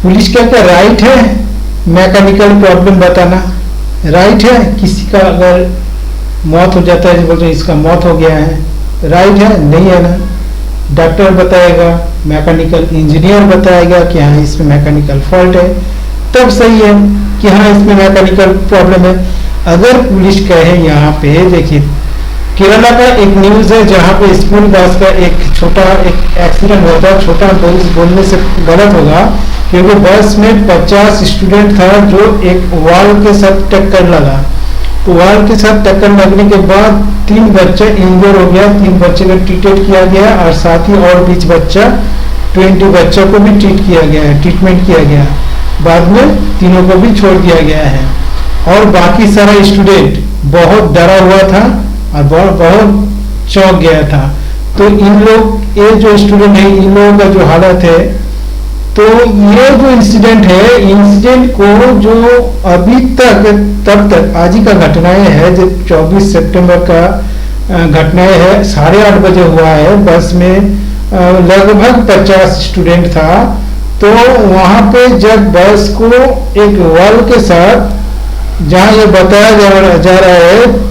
Police का क्या right है मैकेनिकल प्रॉब्लम बताना? राइट है? किसी का अगर मौत हो जाता है, बोलते हैं इसका मौत हो गया है, राइट है? नहीं है ना। डॉक्टर बताएगा, मैकेनिकल इंजीनियर बताएगा कि हाँ इसमें मैकेनिकल फॉल्ट है, तब सही है कि हाँ इसमें मैकेनिकल प्रॉब्लम है। अगर पुलिस कहे, यहाँ पे देखिए केरला का एक न्यूज है जहाँ पे स्कूल बस का एक छोटा एक एक्सीडेंट होता है। छोटा बोलने से गलत होगा, क्योंकि बस में 50 स्टूडेंट था जो एक वॉल के साथ टक्कर लगा। तो वॉल के साथ टक्कर लगने के बाद 3 बच्चे इंजर हो गया, 3 बच्चे को ट्रीटेड किया गया और साथ ही और 20 बच्चा 20 बच्चों को भी ट्रीटमेंट किया गया। बाद में तीनों को भी छोड़ दिया गया है और बाकी सारा स्टूडेंट बहुत डरा हुआ था और बहुत चौंक गया था। तो इन लोग, ये जो स्टूडेंट है, इन लोगों का जो हालत है, तो ये जो इंसिडेंट है, इंसिडेंट को जो अभी तक तब तक आज ही का घटनाएं है, जो 24 सितंबर का घटनाएं है, 8:30 बजे हुआ है। बस में लगभग 50 स्टूडेंट था। तो वहां पे जब बस को एक वॉल के साथ, जहां ये बताया जा रहा है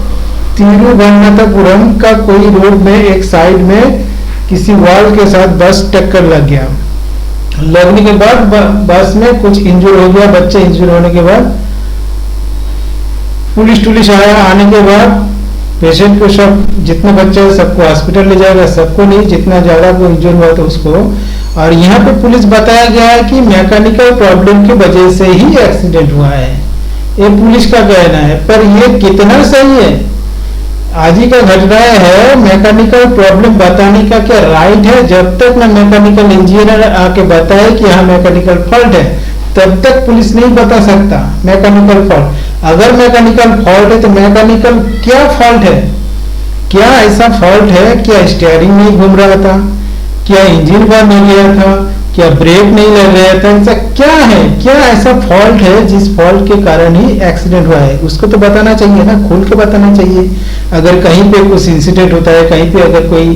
तिरुवनंतपुरम का कोई रोड में एक साइड में किसी वॉल के साथ बस टक्कर लग गया। लगने के बाद बस में कुछ इंजर हो गया, बच्चे इंजर होने के बाद पुलिस आया। आने के बाद पेशेंट को, सब जितने बच्चे हैं सबको हॉस्पिटल ले जाएगा, सबको नहीं, जितना ज्यादा को इंजर हुआ था उसको। और यहाँ पे पुलिस बताया गया है कि मैकेनिकल प्रॉब्लम की वजह से ही एक्सीडेंट हुआ है, ये पुलिस का कहना है। पर ये कितना सही है? आज ही का घटना है, मैकेनिकल प्रॉब्लम बताने का क्या राइट है? जब तक ना मैकेनिकल इंजीनियर आके बताए कि हाँ मैकेनिकल फॉल्ट है, तब तक पुलिस नहीं बता सकता मैकेनिकल फॉल्ट। अगर मैकेनिकल फॉल्ट है तो मैकेनिकल क्या फॉल्ट है? क्या ऐसा फॉल्ट है? क्या स्टीयरिंग नहीं घूम रहा था? क्या इंजन बंद हो गया था? क्या ब्रेक नहीं लग रहा था? ऐसा क्या है? क्या ऐसा फॉल्ट है जिस फॉल्ट के कारण ही एक्सीडेंट हुआ है? उसको तो बताना चाहिए ना, खोल के बताना चाहिए। अगर कहीं पे कुछ इंसिडेंट होता है, कहीं पे अगर कोई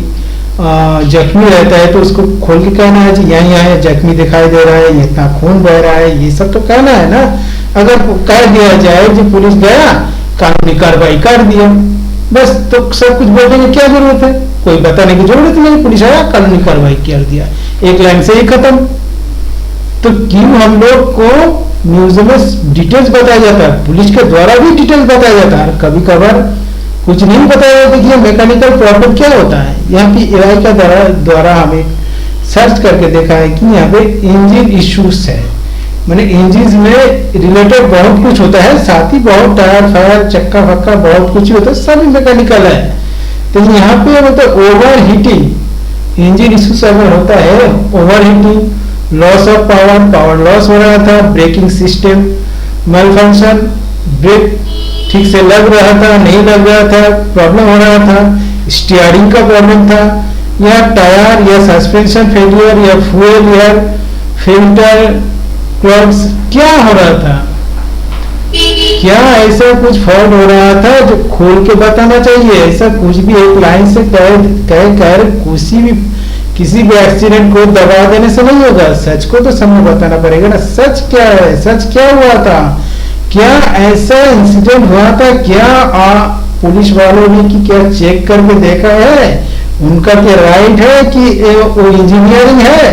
जख्मी रहता है तो उसको खोल के कहना है जी यहाँ जख्मी दिखाई दे रहा है, इतना खून बह रहा है, ये सब तो कहना है ना। अगर कह दिया जाए जो पुलिस गया, कानूनी कार्रवाई कर दिया, बस तो सब कुछ बोलने की क्या जरूरत है? कोई बताने की जरूरत नहीं, पुलिस आया कानूनी कार्रवाई कर दिया, एक लाइन से ही खत्म। तो क्यों हम लोग को न्यूज में डिटेल्स बताया जाता है, पुलिस के द्वारा भी डिटेल्स बताया जाता है, कभी कभार कुछ नहीं बताया जाता कि मैकेनिकल प्रॉब्लम क्या होता है। यहाँ की एआई का द्वारा हमें सर्च करके देखा है कि यहाँ पे इंजन इश्यूज है, मैंने इंजन में रिलेटेड बहुत कुछ होता है, साथ ही बहुत टायर फायर चक्का फक्का बहुत कुछ होता है, सभी मैकेनिकल है। तो यहाँ पे मतलब ओवर हीटिंग इंजन इश्यूज अगर होता है, over heating, loss of power loss हो रहा था, ब्रेकिंग सिस्टम मैलफंक्शन, ब्रेक ठीक से लग रहा था नहीं लग रहा था, प्रॉब्लम हो रहा था, स्टीयरिंग का प्रॉब्लम था, या टायर या सस्पेंशन फेलियर या फ्यूल या फिल्टर क्लॉग्स, क्या हो रहा था? क्या ऐसा कुछ फॉल्ट हो रहा था जो खोल के बताना चाहिए? ऐसा कुछ भी एक लाइन से कह कर किसी भी एक्सीडेंट को दबा देने से नहीं होगा। सच को तो सामने बताना पड़ेगा ना, सच क्या है, सच क्या हुआ था, क्या ऐसा इंसिडेंट हुआ था, क्या पुलिस वालों ने कि क्या चेक करके देखा है? उनका क्या राइट है कि वो इंजीनियरिंग है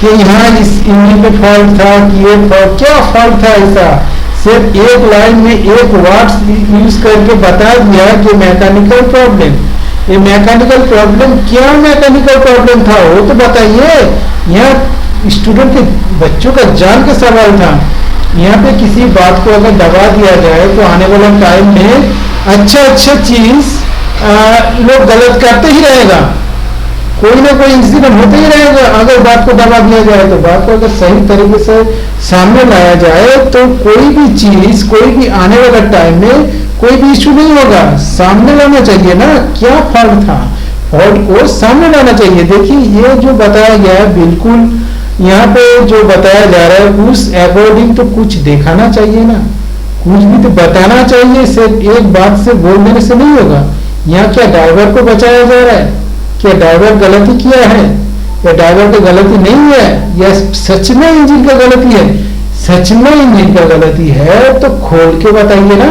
कि यहाँ इस इंजन पे फॉल्ट था कि ये क्या फॉल्ट था? ऐसा सिर्फ एक लाइन में एक वर्ड्स यूज करके बता दिया कि मैकेनिकल प्रॉब्लम। ये मैकेनिकल प्रॉब्लम क्या मैकेनिकल प्रॉब्लम था वो तो बताइए। यहाँ स्टूडेंट के बच्चों का जान का सवाल था। यहाँ पे किसी बात को अगर दबा दिया जाए तो आने वाला टाइम में अच्छा चीज लोग गलत करते ही रहेगा, कोई ना कोई इंसिडेंट होते ही रहेगा। अगर बात को दबा दिया जाए तो बात को अगर सही तरीके से सामने लाया जाए तो कोई भी चीज, कोई भी आने वाला टाइम में कोई भी इश्यू नहीं होगा। सामने लाना चाहिए ना, क्या फॉल्ट था, फॉल्ट को सामने लाना चाहिए। देखिए ये जो बताया गया है, बिल्कुल यहाँ पे जो बताया जा रहा है उस अकॉर्डिंग तो कुछ दिखाना चाहिए ना, कुछ भी तो बताना चाहिए। सिर्फ एक बात से बोल देने से नहीं होगा। यहाँ क्या ड्राइवर को बचाया जा रहा है? क्या ड्राइवर गलती किया है? या ड्राइवर की गलती नहीं है, या सच में इंजन का गलती है, सच में इंजन का गलती है तो खोल के बताइए ना।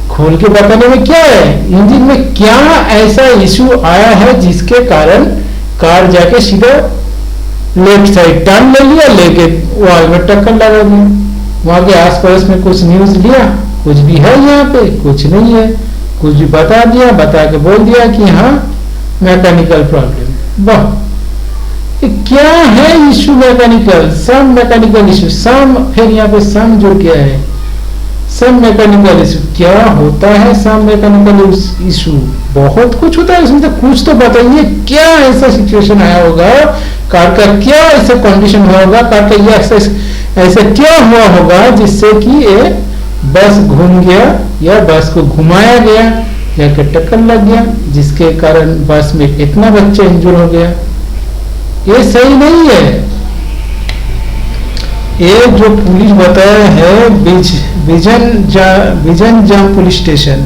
खोल के बताने में क्या है, इंजन में क्या ऐसा इशू आया है जिसके कारण कार जाके सीधा लेफ्ट साइड टर्न ले लिया, लेके वॉल में टक्कर लगा दी। वहां के आसपास में कुछ न्यूज लिया, कुछ भी है यहाँ पे, कुछ नहीं है, कुछ भी बता दिया, बता के बोल दिया कि हाँ मैकेनिकल प्रॉब्लम। वाह, क्या है issue mechanical, some mechanical issue, सम, फिर यहाँ पे सम जो क्या है, सम मैकेनिकल इशू क्या होता है, सम मैकेनिकल इशू बहुत कुछ होता है इसमें, तो कुछ तो बताइए क्या ऐसा सिचुएशन आया होगा, कार का क्या ऐसा कंडीशन हुआ होगा, कार का ये ऐसा क्या हुआ होगा जिससे कि ये बस घूम गया या बस को घुमाया गया या टक्कर लग गया, जिसके कारण बस में इतना बच्चा इंजर हो गया। ये सही नहीं है। ये जो पुलिस बताया है विजन जाम पुलिस स्टेशन,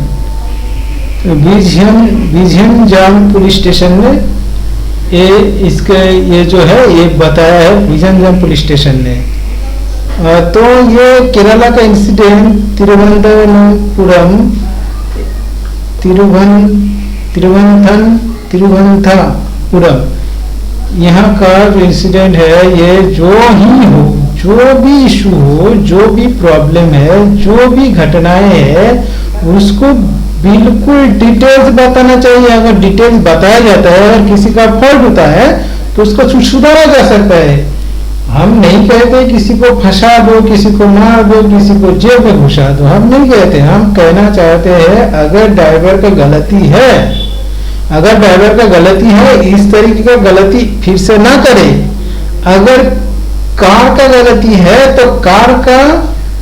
विजन जाम पुलिस स्टेशन में ये जो है ये बताया है विजन जाम पुलिस स्टेशन ने। तो ये केरला का इंसिडेंट तिरुवनंतपुरम यहाँ का जो इंसिडेंट है, ये जो ही हो, जो भी इशू हो, जो भी प्रॉब्लम है, जो भी घटनाएं है, उसको बिल्कुल डिटेल्स बताना चाहिए। अगर डिटेल्स बताया जाता है, अगर किसी का फॉल्ट होता है तो उसको सुधारा जा सकता है। हम नहीं कहते किसी को फंसा दो, किसी को मार दो, किसी को जेल में घुसा दो, हम नहीं कहते। हम कहना चाहते हैं अगर ड्राइवर का गलती है, अगर ड्राइवर का गलती है, इस तरीके का गलती फिर से ना करे। अगर कार का गलती है तो कार का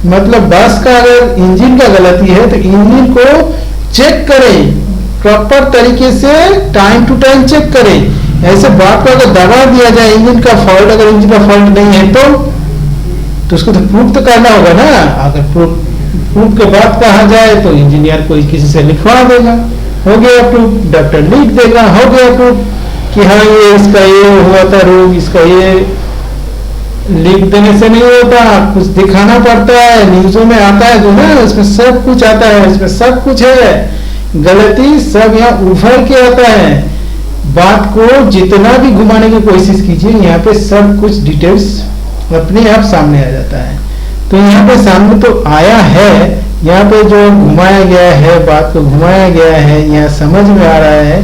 मतलब बस का अगर इंजन का गलती है तो इंजन को चेक करें, प्रॉपर तरीके से टाइम टू टाइम चेक करें। ऐसे बात को अगर दबा दिया जाए इंजन का फॉल्ट, अगर इंजन का फॉल्ट नहीं है तो उसको तो प्रूफ तो करना होगा ना। अगर प्रूफ के बाद कहा जाए तो इंजीनियर कोई किसी से लिखवा देगा, हो गया प्रूफ, डॉक्टर लिख देगा, हो गया प्रूफ कि हाँ ये इसका ये हुआ था रोग, इसका ये लिख देने से नहीं होता, कुछ दिखाना पड़ता है, न्यूज़ों में आता है जो ना, इसमें सब कुछ आता है, इसमें सब कुछ है, गलती सब यहाँ उभर के आता है। बात को जितना भी घुमाने की कोशिश कीजिए, यहाँ पे सब कुछ डिटेल्स अपने आप सामने आ जाता है। तो यहाँ पे सामने तो आया है, यहाँ पे जो घुमाया गया है, बात को घुमाया गया है, यहाँ समझ में आ रहा है,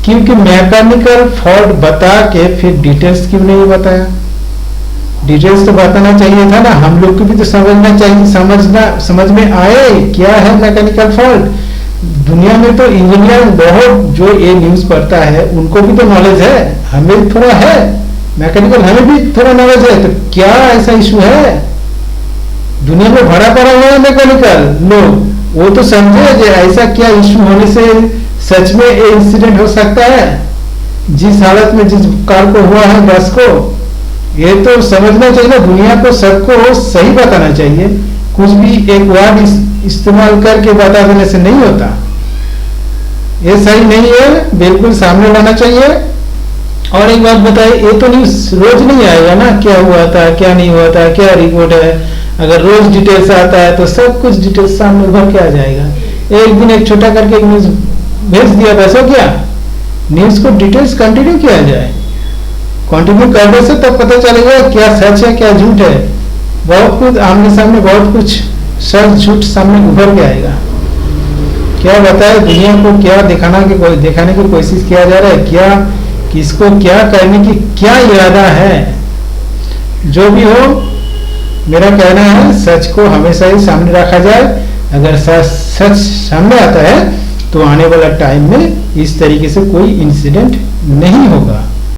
क्योंकि मैकेनिकल फॉल्ट बता के फिर डिटेल्स क्यों नहीं बताया। डिटेल्स तो बताना चाहिए था ना, हम लोग को भी तो समझना चाहिए, समझ में आए क्या है मैकेनिकल फॉल्ट। दुनिया में तो इंजीनियर बहुत जो ये न्यूज पढ़ता है उनको भी तो नॉलेज है, हमें थोड़ा है मैकेनिकल, हमें भी थोड़ा नॉलेज है। तो क्या ऐसा इशू है, दुनिया में भरा पड़ा हुआ है मैकेनिकल लोग, वो तो समझे जो ऐसा क्या इशू होने से सच में ये इंसिडेंट हो सकता है, जिस हालत में जिस कार को हुआ है बस को। ये तो समझना चाहिए, दुनिया को सबको सही बताना चाहिए, कुछ भी एक वर्ड इस्तेमाल करके बता देने से नहीं होता, ये सही नहीं है, बिल्कुल सामने लाना चाहिए। और एक बात बताइए, ये तो न्यूज रोज नहीं आएगा ना, क्या हुआ था क्या नहीं हुआ था, क्या रिपोर्ट है। अगर रोज डिटेल्स आता है तो सब कुछ डिटेल्स सामने उभर के आ जाएगा। एक दिन एक छोटा करके एक न्यूज भेज दिया बस हो गया। न्यूज को डिटेल्स कंटिन्यू किया जाए, कंटिन्यू करने से तब पता चलेगा क्या सच है क्या झूठ है। बहुत कुछ आमने सामने, बहुत कुछ सच झूठ सामने उभर के आएगा। क्या बताए दुनिया को, क्या दिखाने की कोशिश किया जा रहा है, क्या किसको क्या करने की क्या इरादा है। जो भी हो, मेरा कहना है सच को हमेशा ही सामने रखा जाए। अगर सच सामने आता है तो आने वाला टाइम में इस तरीके से कोई इंसिडेंट नहीं होगा।